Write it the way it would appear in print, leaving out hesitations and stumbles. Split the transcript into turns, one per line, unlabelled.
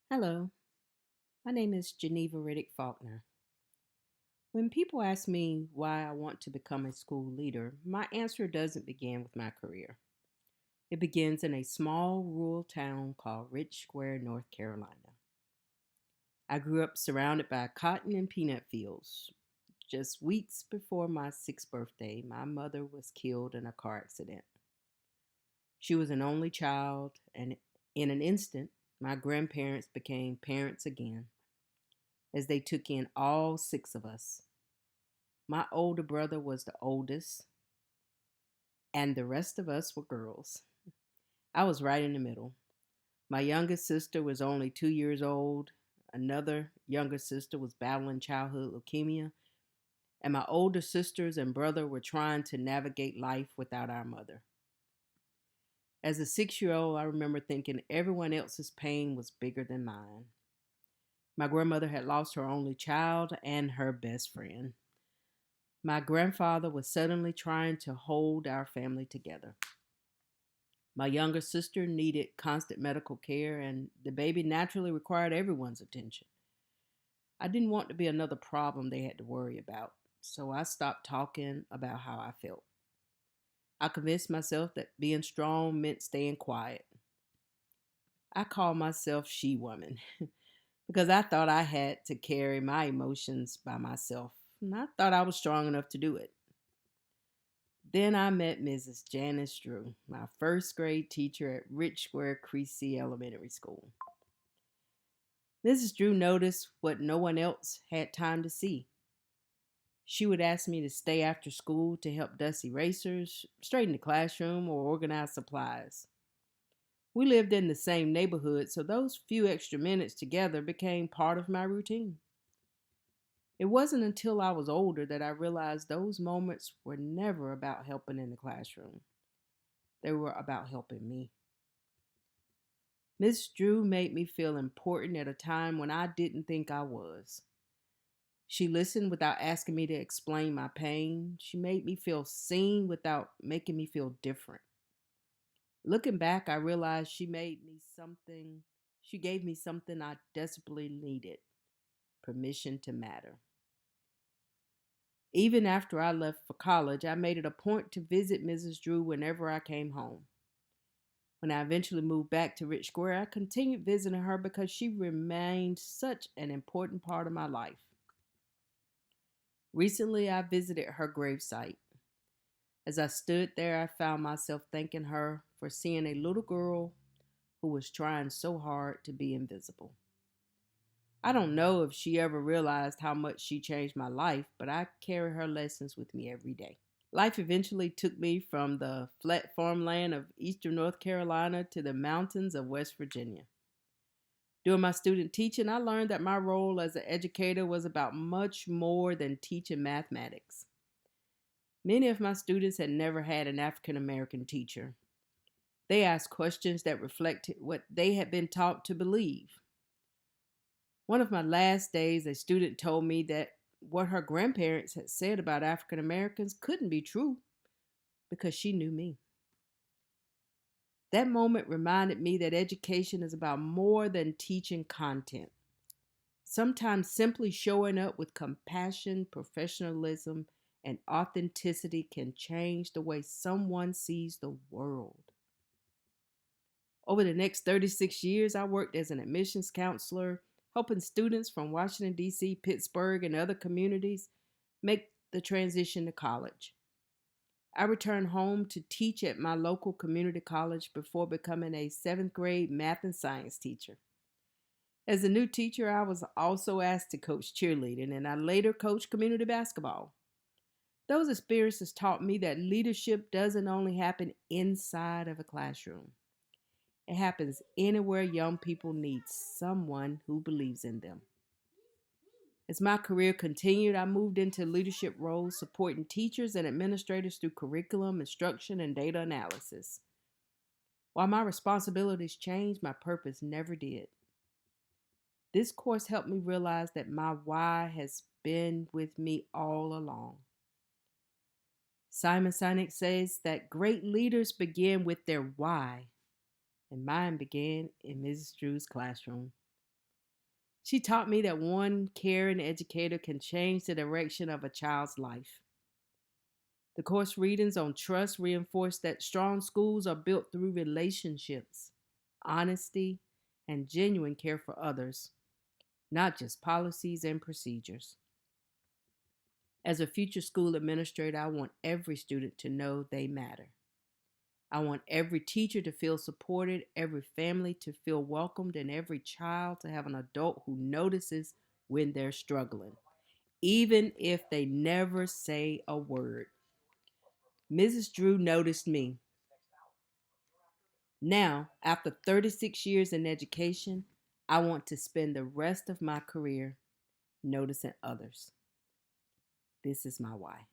Hello, my name is Geneva Riddick Faulkner. When people ask me why I want to become a school leader, my answer doesn't begin with my career. It begins in a small rural town called Rich Square, North Carolina. I grew up surrounded by cotton and peanut fields. Just weeks before my sixth birthday, my mother was killed in a car accident. She was an only child, and in an instant, my grandparents became parents again as they took in all six of us. My older brother was the oldest, and the rest of us were girls. I was right in the middle. My youngest sister was only 2 years old. Another younger sister was battling childhood leukemia, and my older sisters and brother were trying to navigate life without our mother. As a 6 year old, I remember thinking everyone else's pain was bigger than mine. My grandmother had lost her only child and her best friend. My grandfather was suddenly trying to hold our family together. My younger sister needed constant medical care, and the baby naturally required everyone's attention. I didn't want to be another problem they had to worry about, so I stopped talking about how I felt. I convinced myself that being strong meant staying quiet. I called myself She Woman because I thought I had to carry my emotions by myself, and I thought I was strong enough to do it. Then I met Mrs. Janice Drew, my first grade teacher at Rich Square Creasy Elementary School. Mrs. Drew noticed what no one else had time to see. She would ask me to stay after school to help dust erasers, straighten the classroom, or organize supplies. We lived in the same neighborhood, so those few extra minutes together became part of my routine. It wasn't until I was older that I realized those moments were never about helping in the classroom. They were about helping me. Miss Drew made me feel important at a time when I didn't think I was. She listened without asking me to explain my pain. She made me feel seen without making me feel different. Looking back, I realized she gave me something I desperately needed: permission to matter. Even after I left for college, I made it a point to visit Mrs. Drew whenever I came home. When I eventually moved back to Rich Square, I continued visiting her because she remained such an important part of my life. Recently, I visited her gravesite. As I stood there, I found myself thanking her for seeing a little girl who was trying so hard to be invisible. I don't know if she ever realized how much she changed my life, but I carry her lessons with me every day. Life eventually took me from the flat farmland of eastern North Carolina to the mountains of West Virginia. During my student teaching, I learned that my role as an educator was about much more than teaching mathematics. Many of my students had never had an African American teacher. They asked questions that reflected what they had been taught to believe. One of my last days, a student told me that what her grandparents had said about African Americans couldn't be true because she knew me. That moment reminded me that education is about more than teaching content. Sometimes simply showing up with compassion, professionalism, and authenticity can change the way someone sees the world. Over the next 36 years, I worked as an admissions counselor, helping students from Washington, D.C., Pittsburgh, and other communities make the transition to college. I returned home to teach at my local community college before becoming a seventh grade math and science teacher. As a new teacher, I was also asked to coach cheerleading, and I later coached community basketball. Those experiences taught me that leadership doesn't only happen inside of a classroom. It happens anywhere young people need someone who believes in them. As my career continued, I moved into leadership roles supporting teachers and administrators through curriculum, instruction, and data analysis. While my responsibilities changed, my purpose never did. This course helped me realize that my why has been with me all along. Simon Sinek says that great leaders begin with their why, and mine began in Mrs. Drew's classroom. She taught me that one caring educator can change the direction of a child's life. The course readings on trust reinforce that strong schools are built through relationships, honesty, and genuine care for others, not just policies and procedures. As a future school administrator, I want every student to know they matter. I want every teacher to feel supported, every family to feel welcomed, and every child to have an adult who notices when they're struggling, even if they never say a word. Mrs. Drew noticed me. Now, after 36 years in education, I want to spend the rest of my career noticing others. This is my why.